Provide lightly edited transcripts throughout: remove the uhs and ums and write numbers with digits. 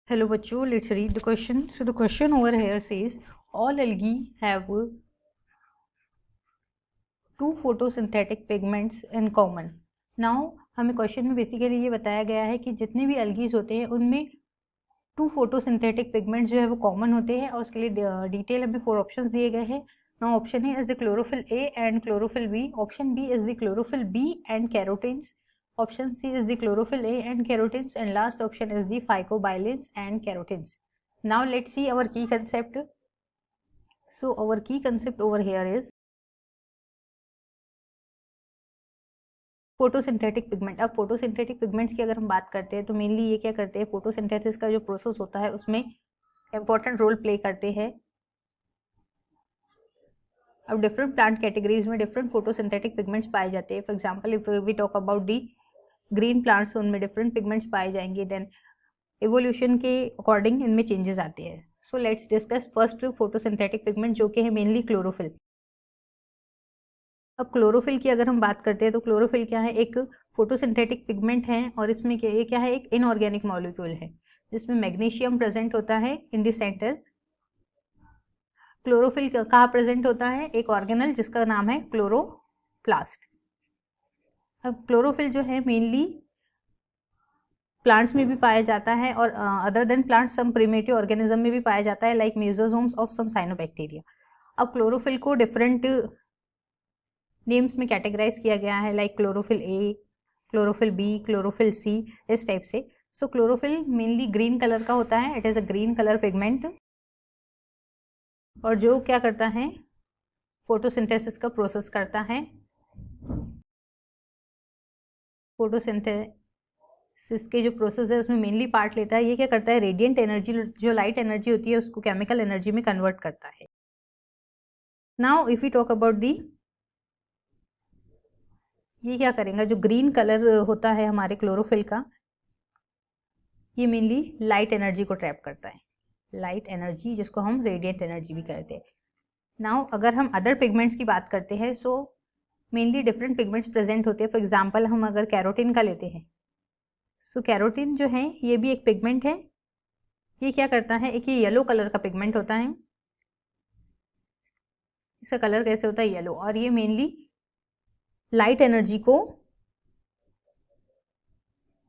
Hello बच्चों, let's read the question. So the question over here says all algae have two photosynthetic pigments in common. Now हमें question में basically ये बताया गया है कि जितने भी algae होते हैं उनमें टू फोटोसिंथेटिक पिगमेंट्स जो है वो कॉमन होते हैं और उसके लिए डिटेल हमें 4 ऑप्शंस दिए गए हैं. Now option A is the chlorophyll A and chlorophyll B. Option B is the chlorophyll B and carotenes. Option C is the chlorophyll A and carotenes, and last option is the phycobilins and carotenes. Now let's see our key concept. So our key concept over here is photosynthetic pigment. अब photosynthetic pigments की अगर हम बात करते हैं तो mainly ये क्या करते हैं, फोटोसिंथेसिस का जो प्रोसेस होता है उसमें इंपॉर्टेंट रोल प्ले करते हैं. अब डिफरेंट प्लांट कैटेगरीज में डिफरेंट फोटोसिंथेटिक पिगमेंट्स पाए जाते हैं. For example if we talk about the green plants, उनमें डिफरेंट पिगमेंट्स पाए जाएंगे. देन इवोल्यूशन के अकॉर्डिंग इनमें चेंजेस आते हैं. So let's discuss first photosynthetic pigment जो कि है मेनली क्लोरोफिल. अब क्लोरोफिल की अगर हम बात करते हैं तो क्लोरोफिल क्या है, एक फोटोसिंथेटिक पिगमेंट है और इसमें क्या है, एक इनऑर्गेनिक मॉलिक्यूल है जिसमें मैग्नीशियम प्रेजेंट होता है इन द सेंटर. क्लोरोफिल कहाँ प्रेजेंट होता है, एक ऑर्गेनल जिसका नाम है क्लोरोप्लास्ट. अब क्लोरोफिल जो है मेनली प्लांट्स में भी पाया जाता है और अदर देन प्लांट्स सम प्रिमेटिव ऑर्गेनिज्म में भी पाया जाता है लाइक म्यूजोसोम्स ऑफ सम साइनोबैक्टीरिया. अब क्लोरोफिल को डिफरेंट नेम्स में कैटेगराइज किया गया है like chlorophyll A, chlorophyll B, chlorophyll C, इस टाइप से. सो क्लोरोफिल मेनली ग्रीन कलर का होता है. It is a green colour pigment और जो क्या करता है, फोटोसिंथेसिस का प्रोसेस करता है. फोटोसिंथेसिस के जो प्रोसेस है उसमें मेनली पार्ट लेता है. ये क्या करता है, रेडिएंट एनर्जी, जो लाइट एनर्जी होती है उसको केमिकल एनर्जी में कन्वर्ट करता है. Now if you talk about दी, ये क्या करेगा, जो ग्रीन कलर होता है हमारे क्लोरोफिल का, ये मेनली लाइट एनर्जी को ट्रैप करता है. लाइट एनर्जी जिसको हम रेडिएंट एनर्जी भी कहते हैं. नाउ अगर हम अदर पिगमेंट्स की बात करते हैं so mainly different pigments present होते हैं. फॉर एग्जांपल हम अगर कैरोटीन का लेते हैं, सो कैरोटीन जो है ये भी एक पिगमेंट है. ये क्या करता है, एक ये येलो कलर का पिगमेंट होता है. इसका कलर कैसे होता है, येलो. और ये मेनली लाइट एनर्जी को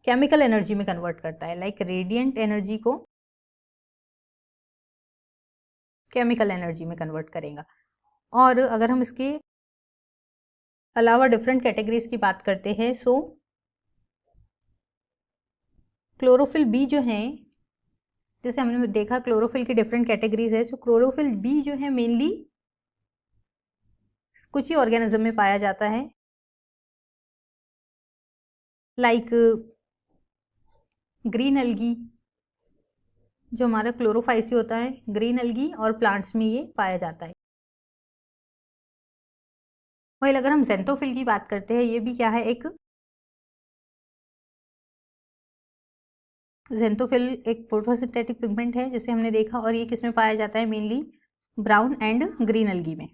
केमिकल एनर्जी में कन्वर्ट करता है, लाइक रेडिएंट एनर्जी को केमिकल एनर्जी में कन्वर्ट करेगा. और अगर हम इसके अलावा डिफरेंट कैटेगरीज की बात करते हैं सो क्लोरोफिल बी जो है, जैसे हमने देखा क्लोरोफिल की डिफरेंट कैटेगरीज है. सो क्लोरोफिल बी जो है मेनली कुछ ही ऑर्गेनिज्म में पाया जाता है लाइक ग्रीन एल्गी, जो हमारा क्लोरोफाइसी होता है, ग्रीन एल्गी, और प्लांट्स में ये पाया जाता है. वही अगर हम ज़ेंथोफिल की बात करते हैं, ये भी क्या है, एक ज़ेंथोफिल एक फोटोसिंथेटिक पिगमेंट है जिसे हमने देखा. और ये किसमें पाया जाता है, mainly brown and green algae में.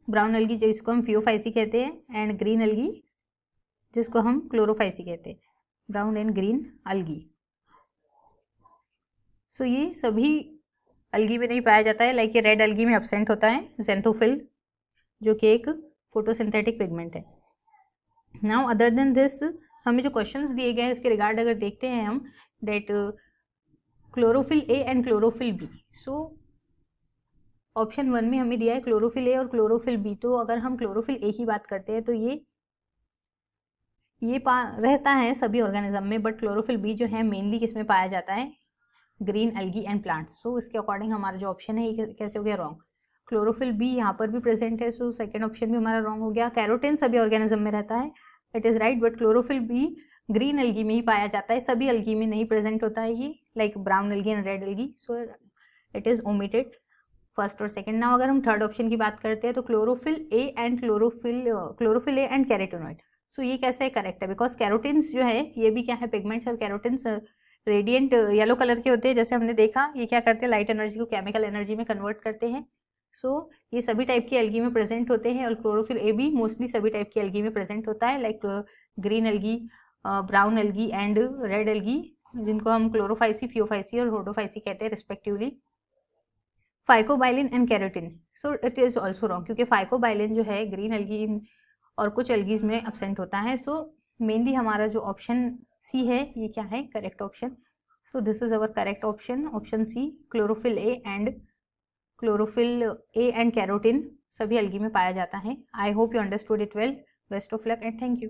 ब्राउन एल्गी जो इसको हम फियोफाइसी कहते हैं एंड ग्रीन एल्गी जिसको हम क्लोरोफाइसी कहते हैं. Brown and green algae. So ये सभी एल्गी में नहीं पाया जाता है, लाइक ये रेड एल्गी में एब्सेंट होता है ज़ेंथोफिल, जो कि एक फोटोसिंथेटिक पिगमेंट है. नाउ अदर देन दिस, हमें जो क्वेश्चंस दिए गए हैं इसके रिगार्ड अगर देखते हैं हम, that chlorophyll A and chlorophyll B. So option 1 में हमें दिया है क्लोरोफिल ए और क्लोरोफिल बी. तो अगर हम क्लोरोफिल ए की बात करते हैं तो ये रहता है सभी ऑर्गेनिज्म में, बट क्लोरोफिल बी जो है मेनली किसमें पाया जाता है, ग्रीन एल्गी एंड प्लांट्स. सो इसके अकॉर्डिंग हमारा जो ऑप्शन है ये कैसे हो गया, रॉन्ग. क्लोरोफिल बी यहाँ पर भी प्रेजेंट है, सो सेकेंड ऑप्शन भी हमारा रॉन्ग हो गया. कैरोटीन सभी ऑर्गेनिज्म में रहता है, it is right, but chlorophyll B green algae में ही पाया जाता है, सभी एल्गी में नहीं प्रेजेंट होता है ये, like brown algae and red algae. So it is omitted first और सेकंड. नाउ अगर हम थर्ड ऑप्शन की बात करते हैं तो chlorophyll A and chlorophyll A and carotenoid. So ये कैसे करेक्ट है, बिकॉज कैरोटीन्स जो है ये भी क्या है, पिगमेंट्स. और कैरोटीन्स रेडिएंट येलो कलर के होते हैं, जैसे हमने देखा. ये क्या करते हैं, लाइट एनर्जी को केमिकल एनर्जी में कन्वर्ट करते हैं. सो ये सभी टाइप की एल्गी में प्रेजेंट होते हैं और क्लोरोफिल ए भी मोस्टली सभी टाइप की एल्गी में प्रेजेंट होता है, like green algae, brown algae and red algae जिनको हम क्लोरोफाइसी, फियोफाइसी और रोडोफाइसी कहते हैं respectively. Phycobilin and carotene, so it is also wrong, क्योंकि फाइकोबाइलिन जो है ग्रीन एल्गी और कुछ एल्गीज में एब्सेंट होता है। सो मेनली हमारा जो ऑप्शन सी है ये क्या है, correct option. So this is our correct option, option C, chlorophyll A and carotene सभी एल्गी में पाया जाता है। I hope you understood it well. Best of luck and thank you.